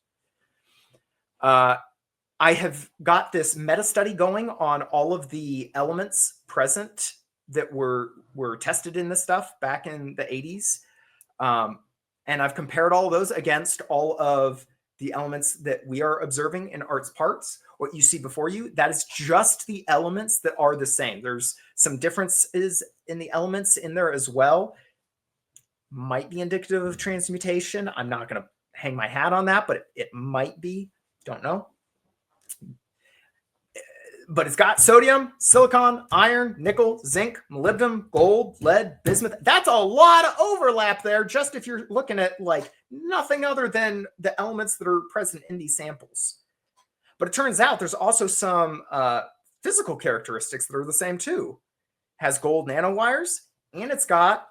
I have got this meta study going on all of the elements present that were tested in this stuff back in the 80s. And I've compared all of those against all of the elements that we are observing in Arts Parts. What you see before you, that is just the elements that are the same. There's some differences in the elements in there as well. Might be indicative of transmutation. I'm not going to hang my hat on that, but it might be. Don't know. But it's got sodium, silicon, iron, nickel, zinc, molybdenum, gold, lead, bismuth. That's a lot of overlap there, just if you're looking at like nothing other than the elements that are present in these samples. But it turns out there's also some physical characteristics that are the same too. It has gold nanowires, and it's got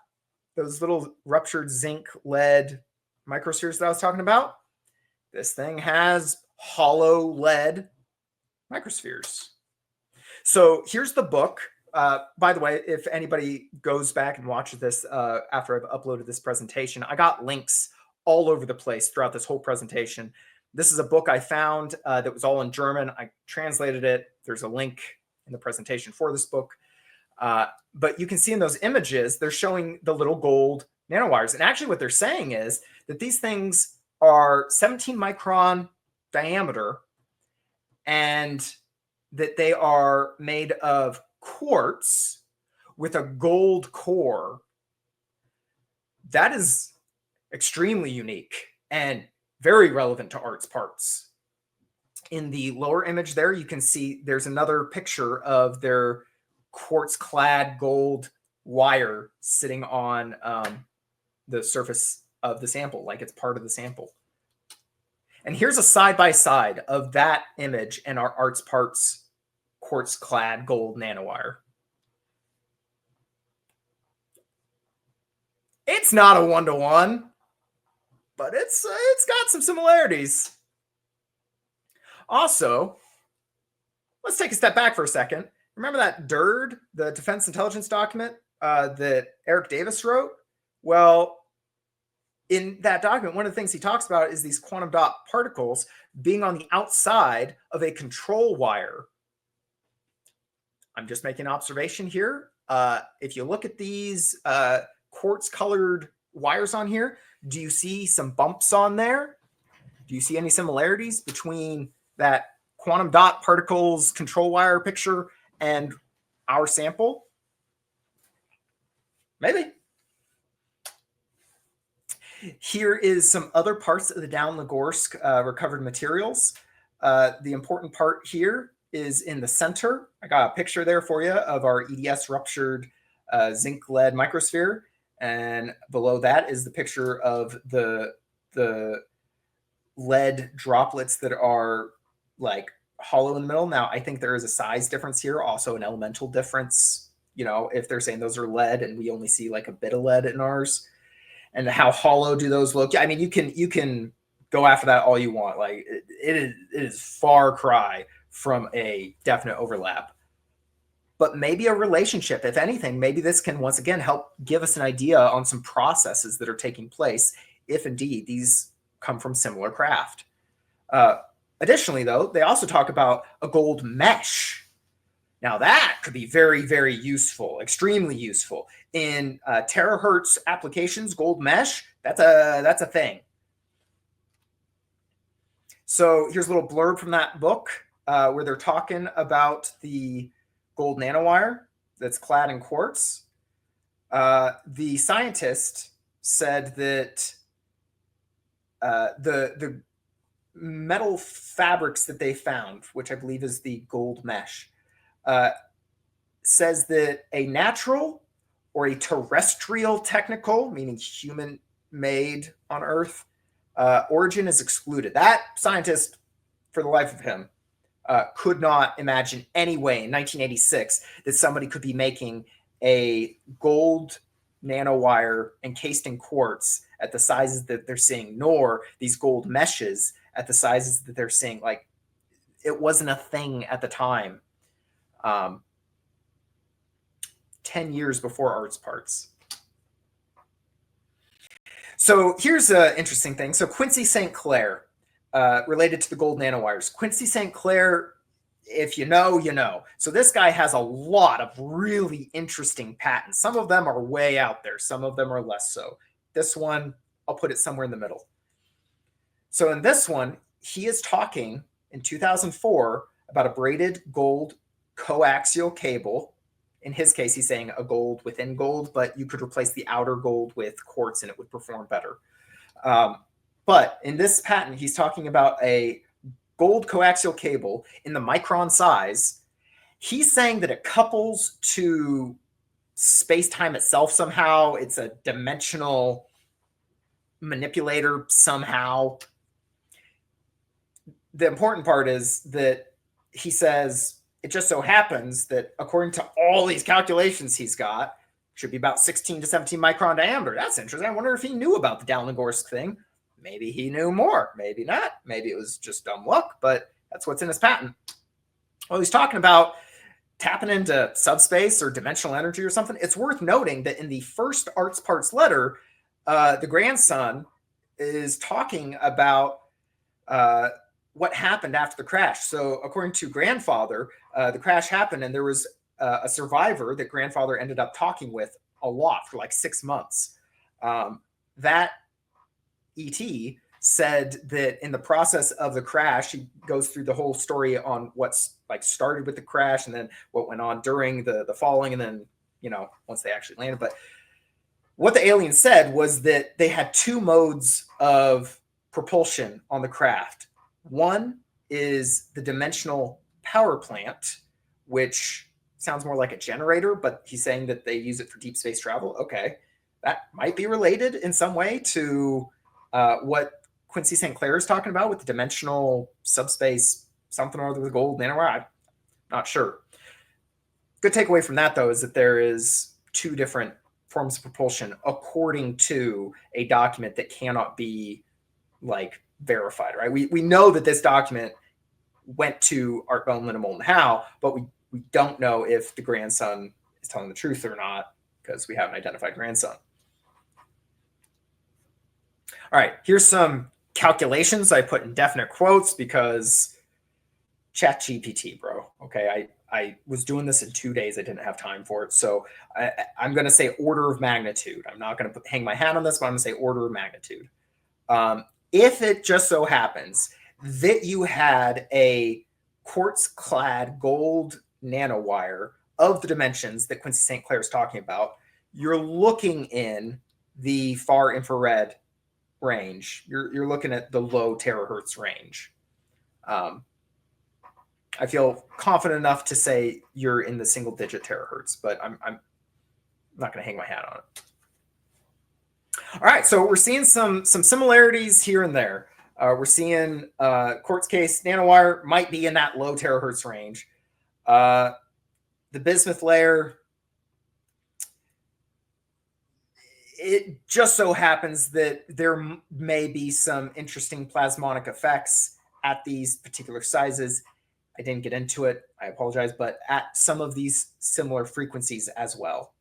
those little ruptured zinc lead microspheres that I was talking about. This thing has hollow lead microspheres. So here's the book. By the way, if anybody goes back and watches this after I've uploaded this presentation, I got links all over the place throughout this whole presentation. This is a book I found that was all in German. I translated it. There's a link in the presentation for this book. But you can see in those images, they're showing the little gold nanowires. And actually what they're saying is that these things are 17 micron diameter, and that they are made of quartz with a gold core. That is extremely unique and very relevant to Arts Parts. In the lower image there, you can see there's another picture of their quartz-clad gold wire sitting on the surface of the sample, like it's part of the sample. And here's a side-by-side of that image and our Arts Parts quartz-clad gold nanowire. It's not a one-to-one, but it's got some similarities. Also, let's take a step back for a second. Remember that DIRD, the Defense Intelligence Document that Eric Davis wrote? Well, in that document, one of the things he talks about is these quantum dot particles being on the outside of a control wire. I'm just making an observation here. If you look at these quartz-colored wires on here, do you see some bumps on there? Do you see any similarities between that quantum dot particles control wire picture and our sample? Maybe. Here is some other parts of the Down-Lagorsk recovered materials. The important part here is in the center. I got a picture there for you of our EDS ruptured zinc lead microsphere. And below that is the picture of the lead droplets that are like hollow in the middle. Now, I think there is a size difference here, also an elemental difference. You know, if they're saying those are lead and we only see like a bit of lead in ours, and how hollow do those look? I mean, you can go after that all you want. Like it is far cry from a definite overlap, but maybe a relationship. If anything, maybe this can once again help give us an idea on some processes that are taking place, if indeed these come from similar craft. Additionally, though, they also talk about a gold mesh. Now that could be very, very useful, extremely useful in terahertz applications. Gold mesh, that's a thing. So here's a little blurb from that book where they're talking about the gold nanowire that's clad in quartz. The scientist said that the metal fabrics that they found, which I believe is the gold mesh, says that a natural or a terrestrial technical, meaning human made on Earth, origin is excluded. That scientist, for the life of him, could not imagine any way in 1986 that somebody could be making a gold nanowire encased in quartz at the sizes that they're seeing, nor these gold meshes at the sizes that they're seeing. Like, it wasn't a thing at the time. 10 years before Arts Parts. So here's an interesting thing. So Quincy St. Clair, related to the gold nanowires. Quincy St. Clair, if you know, you know. So this guy has a lot of really interesting patents. Some of them are way out there. Some of them are less so. This one, I'll put it somewhere in the middle. So in this one, he is talking in 2004 about a braided gold coaxial cable. In his case, he's saying a gold within gold, but you could replace the outer gold with quartz and it would perform better. But in this patent, he's talking about a gold coaxial cable in the micron size. He's saying that it couples to space-time itself somehow. It's a dimensional manipulator somehow. The important part is that he says it just so happens that according to all these calculations he's got, should be about 16 to 17 micron diameter. That's interesting. I wonder if he knew about the Dowling-Gorsk thing. Maybe he knew more. Maybe not. Maybe it was just dumb luck, but that's what's in his patent. Well, he's talking about tapping into subspace or dimensional energy or something. It's worth noting that in the first Arts Parts letter, the grandson is talking about what happened after the crash. So according to grandfather, the crash happened and there was a survivor that grandfather ended up talking with a lot for like 6 months. That ET said that in the process of the crash, he goes through the whole story on what's like started with the crash and then what went on during the falling and then, you know, once they actually landed. But what the alien said was that they had 2 modes of propulsion on the craft. One is the dimensional power plant, which sounds more like a generator, but he's saying that they use it for deep space travel. Okay, that might be related in some way to what Quincy St. Clair is talking about with the dimensional subspace something or other with gold nanowire. I'm not sure. Good takeaway from that, though, is that there is 2 different forms of propulsion according to a document that cannot be like verified, right? We know that this document went to Art Bell, Linda Moulton Howe, but we don't know if the grandson is telling the truth or not because we haven't identified grandson. All right, here's some calculations. I put in definite quotes because ChatGPT, bro. Okay, I was doing this in 2 days. I didn't have time for it. So I'm going to say order of magnitude. I'm not going to hang my hat on this, but I'm going to say order of magnitude. If it just so happens that you had a quartz-clad gold nanowire of the dimensions that Quincy St. Clair is talking about, you're looking in the far infrared range. You're looking at the low terahertz range. I feel confident enough to say you're in the single-digit terahertz, but I'm not going to hang my hat on it. All right, so we're seeing some similarities here and there. We're seeing quartz case nanowire might be in that low terahertz range. The bismuth layer, it just so happens that there may be some interesting plasmonic effects at these particular sizes. I didn't get into it, I apologize, but at some of these similar frequencies as well.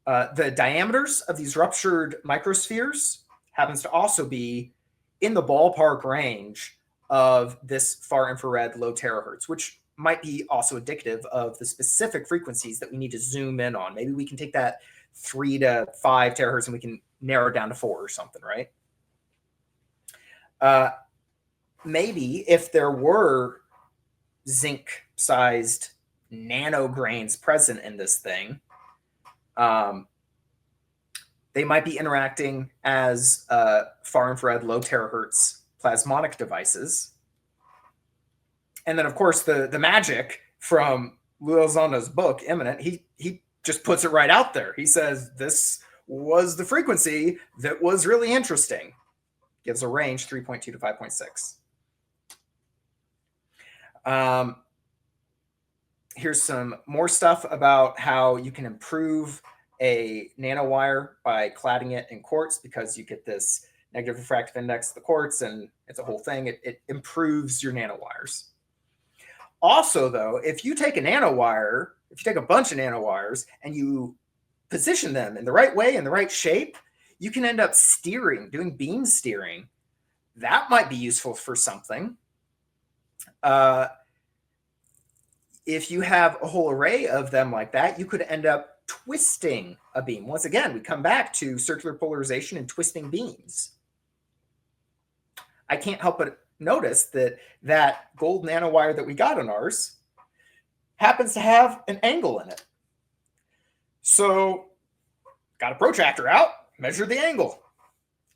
The diameters of these ruptured microspheres happens to also be in the ballpark range of this far infrared low terahertz, which might be also indicative of the specific frequencies that we need to zoom in on. Maybe we can take that 3 to 5 terahertz and we can narrow it down to 4 or something, right? Maybe if there were zinc-sized nanograins present in this thing, they might be interacting as far infrared low terahertz plasmonic devices. And then, of course, the magic from Lou Elizondo's book, Imminent, he just puts it right out there. He says, this was the frequency that was really interesting. Gives a range 3.2 to 5.6. Here's some more stuff about how you can improve a nanowire by cladding it in quartz, because you get this negative refractive index of the quartz, and it's a whole thing. It improves your nanowires. Also, though, if you take a nanowire, if you take a bunch of nanowires and you position them in the right way, in the right shape, you can end up steering, doing beam steering. That might be useful for something. If you have a whole array of them like that, you could end up twisting a beam. Once again, we come back to circular polarization and twisting beams. I can't help but notice that that gold nanowire that we got on ours happens to have an angle in it. So got a protractor out, measured the angle.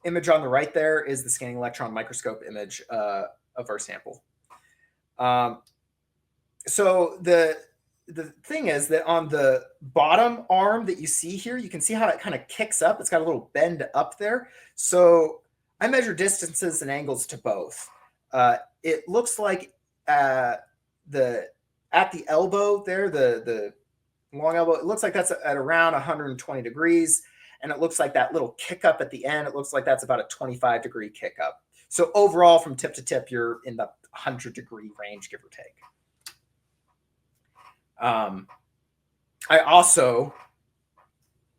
Image on the right there is the scanning electron microscope image of our sample. So the thing is that on the bottom arm that you see here, you can see how it kind of kicks up. It's got a little bend up there. So I measure distances and angles to both. It looks like at the elbow there, the long elbow, it looks like that's at around 120 degrees. And it looks like that little kick up at the end, it looks like that's about a 25-degree kick up. So overall, from tip to tip, you're in the 100-degree range, give or take. I also,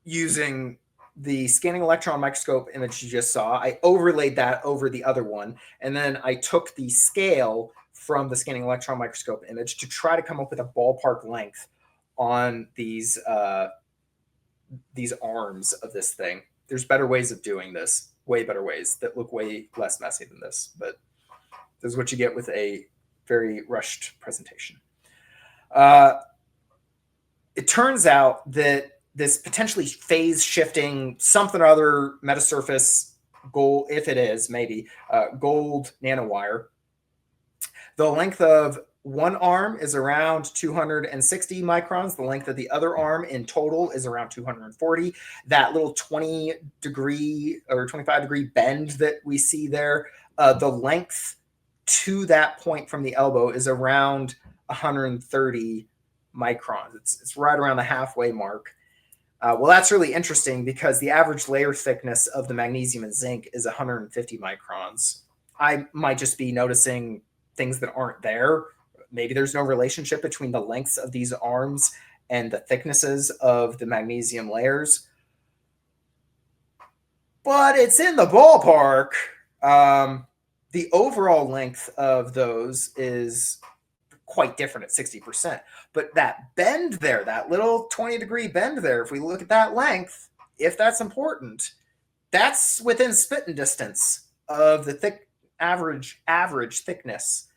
using the scanning electron microscope image you just saw, I overlaid that over the other one. And then I took the scale from the scanning electron microscope image to try to come up with a ballpark length on these arms of this thing. There's better ways of doing this, way better ways that look way less messy than this. But this is what you get with a very rushed presentation. It turns out that this potentially phase shifting something or other metasurface gold, if it is maybe gold nanowire, the length of one arm is around 260 microns. The length of the other arm in total is around 240. That little 20-degree or 25-degree bend that we see there, the length to that point from the elbow is around 130 microns. It's right around the halfway mark. Well, that's really interesting because the average layer thickness of the magnesium and zinc is 150 microns. I might just be noticing things that aren't there. Maybe there's no relationship between the lengths of these arms and the thicknesses of the magnesium layers. But it's in the ballpark. The overall length of those is quite different at 60%. But that bend there, that little 20-degree bend there, if we look at that length, if that's important, that's within spitting distance of the average thickness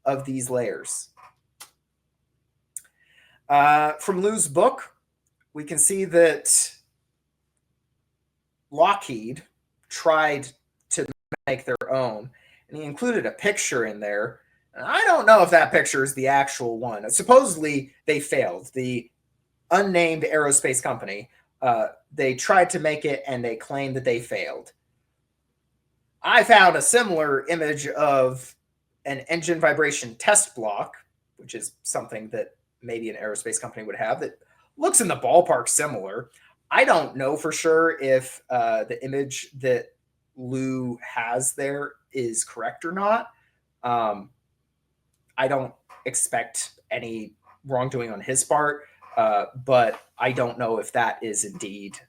of these layers. From Lou's book, we can see that Lockheed tried to make their own, and he included a picture in there. And I don't know if that picture is the actual one. Supposedly, they failed. The unnamed aerospace company, they tried to make it, and they claimed that they failed. I found a similar image of an engine vibration test block, which is something that maybe an aerospace company would have, that looks in the ballpark similar. I don't know for sure if the image that Lou has there is correct or not. I don't expect any wrongdoing on his part, but I don't know if that is indeed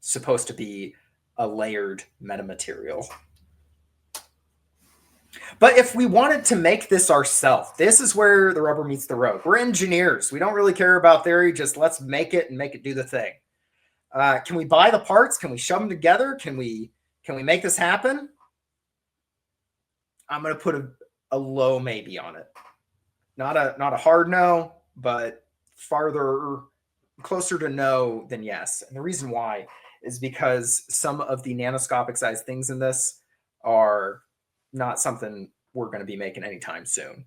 supposed to be a layered metamaterial. But if we wanted to make this ourselves, this is where the rubber meets the road. We're engineers. We don't really care about theory. Just let's make it and make it do the thing. Can we buy the parts? Can we shove them together? Can we make this happen? I'm going to put a low maybe on it. Not a hard no, but closer to no than yes. And the reason why is because some of the nanoscopic sized things in this are not something we're going to be making anytime soon.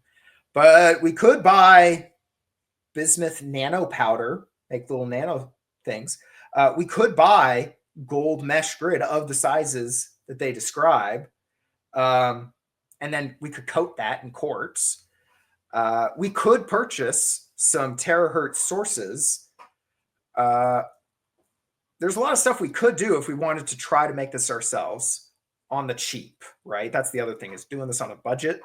But we could buy bismuth nano powder, make little nano things. We could buy gold mesh grid of the sizes that they describe. And then we could coat that in quartz. We could purchase some terahertz sources. There's a lot of stuff we could do if we wanted to try to make this ourselves on the cheap, right? That's the other thing, is doing this on a budget,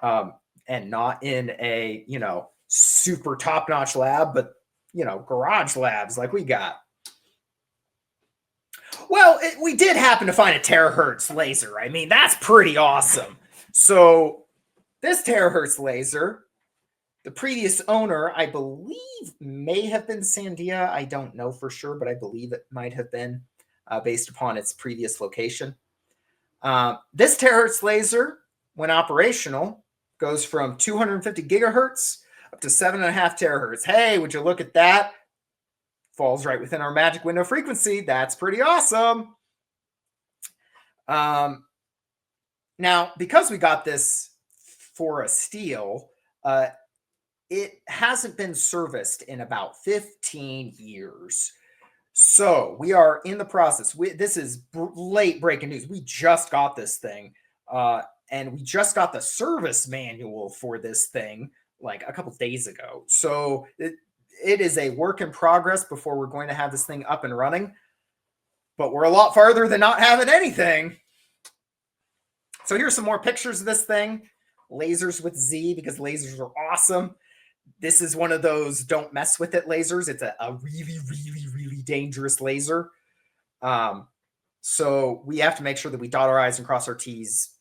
and not in a, super top-notch lab, but, garage labs like we got. Well, we did happen to find a terahertz laser. I mean, that's pretty awesome. So this terahertz laser, the previous owner, I believe, may have been Sandia. I don't know for sure, but I believe it might have been, based upon its previous location. This terahertz laser, when operational, goes from 250 gigahertz up to 7.5 terahertz. Hey, would you look at that? Falls right within our magic window frequency. That's pretty awesome. Now, because we got this for a steal, it hasn't been serviced in about 15 years. So we are in the process. This is late breaking news. We just got this thing, and we just got the service manual for this thing like a couple days ago. So it is a work in progress before we're going to have this thing up and running. But we're a lot farther than not having anything. So here's some more pictures of this thing. Lasers with Z, because lasers are awesome. This is one of those don't mess with it lasers. It's a really, really, really dangerous laser. So we have to make sure that we dot our I's and cross our T's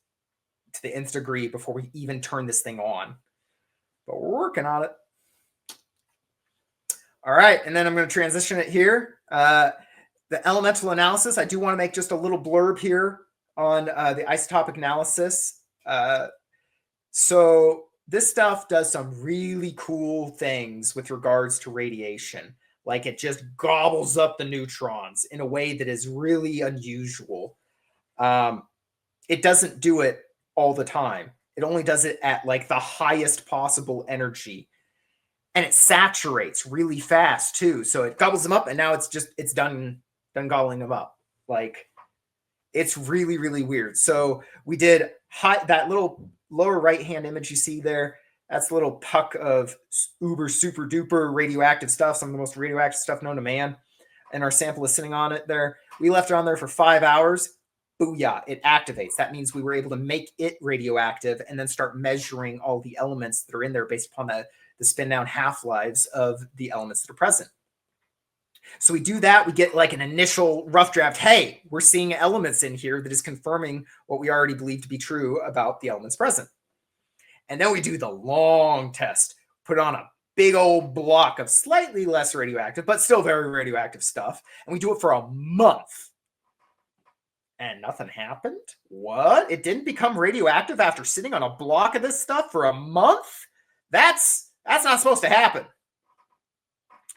to the nth degree before we even turn this thing on. But we're working on it. All right, and then I'm going to transition it here. The elemental analysis, I do want to make just a little blurb here on the isotopic analysis. So this stuff does some really cool things with regards to radiation. Like, it just gobbles up the neutrons in a way that is really unusual. It doesn't do it all the time. It only does it at like the highest possible energy. And it saturates really fast too. So it gobbles them up, and now it's done gobbling them up. Like, it's really, really weird. So we did that little lower right-hand image you see there. That's a little puck of uber, super duper radioactive stuff, some of the most radioactive stuff known to man. And our sample is sitting on it there. We left it on there for 5 hours. Booyah, it activates. That means we were able to make it radioactive and then start measuring all the elements that are in there based upon the spin down half-lives of the elements that are present. So we do that. We get like an initial rough draft. Hey, we're seeing elements in here that is confirming what we already believe to be true about the elements present. And then we do the long test, put on a big old block of slightly less radioactive, but still very radioactive stuff. And we do it for a month. And nothing happened? What? It didn't become radioactive after sitting on a block of this stuff for a month? That's not supposed to happen.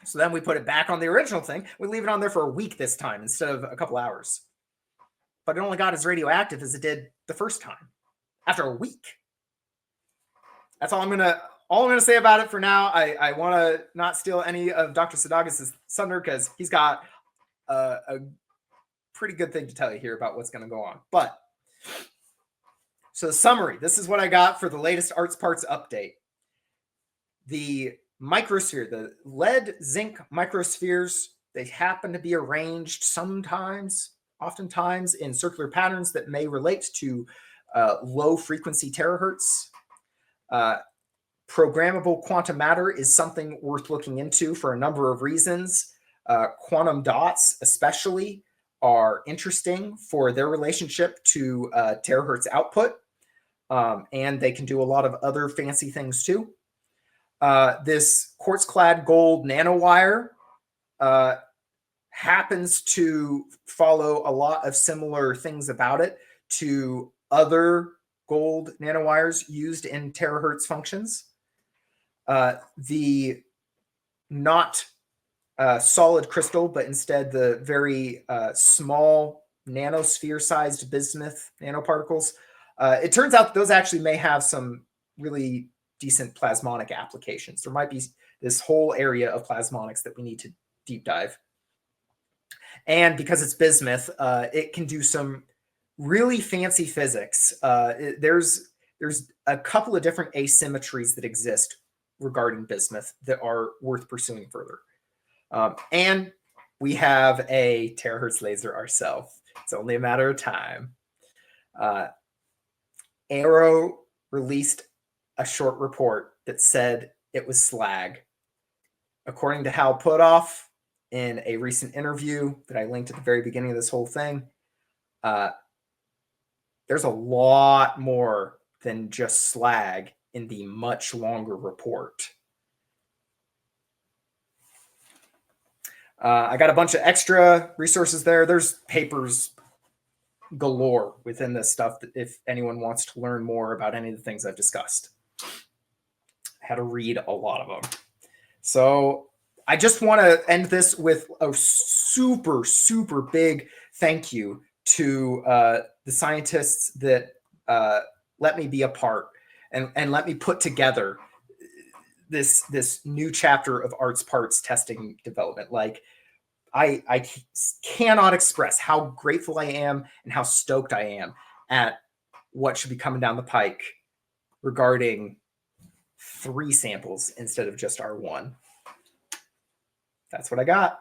So then we put it back on the original thing. We leave it on there for a week this time instead of a couple hours. But it only got as radioactive as it did the first time after a week. That's all I'm gonna say about it for now. I want to not steal any of Dr. Szydagis' thunder, because he's got a pretty good thing to tell you here about what's going to go on. But so the summary, this is what I got for the latest Arts Parts update. The microsphere, the lead zinc microspheres, they happen to be arranged oftentimes in circular patterns that may relate to low frequency terahertz. Programmable quantum matter is something worth looking into for a number of reasons. Quantum dots especially are interesting for their relationship to terahertz output, and they can do a lot of other fancy things too. This quartz-clad gold nanowire happens to follow a lot of similar things about it to other gold nanowires used in terahertz functions. The not solid crystal, but instead the very small nanosphere-sized bismuth nanoparticles. It turns out that those actually may have some really decent plasmonic applications. There might be this whole area of plasmonics that we need to deep dive. And because it's bismuth, it can do some really fancy physics. There's a couple of different asymmetries that exist regarding bismuth that are worth pursuing further. And we have a terahertz laser ourselves. It's only a matter of time. Arrow released a short report that said it was slag. According to Hal Puthoff in a recent interview that I linked at the very beginning of this whole thing, there's a lot more than just slag in the much longer report. I got a bunch of extra resources there. There's papers galore within this stuff that if anyone wants to learn more about any of the things I've discussed. I had to read a lot of them. So I just want to end this with a super, super big thank you to the scientists that let me be a part and let me put together this new chapter of arts parts testing development. Like, I cannot express how grateful I am and how stoked I am at what should be coming down the pike regarding 3 samples instead of just our 1. That's what I got.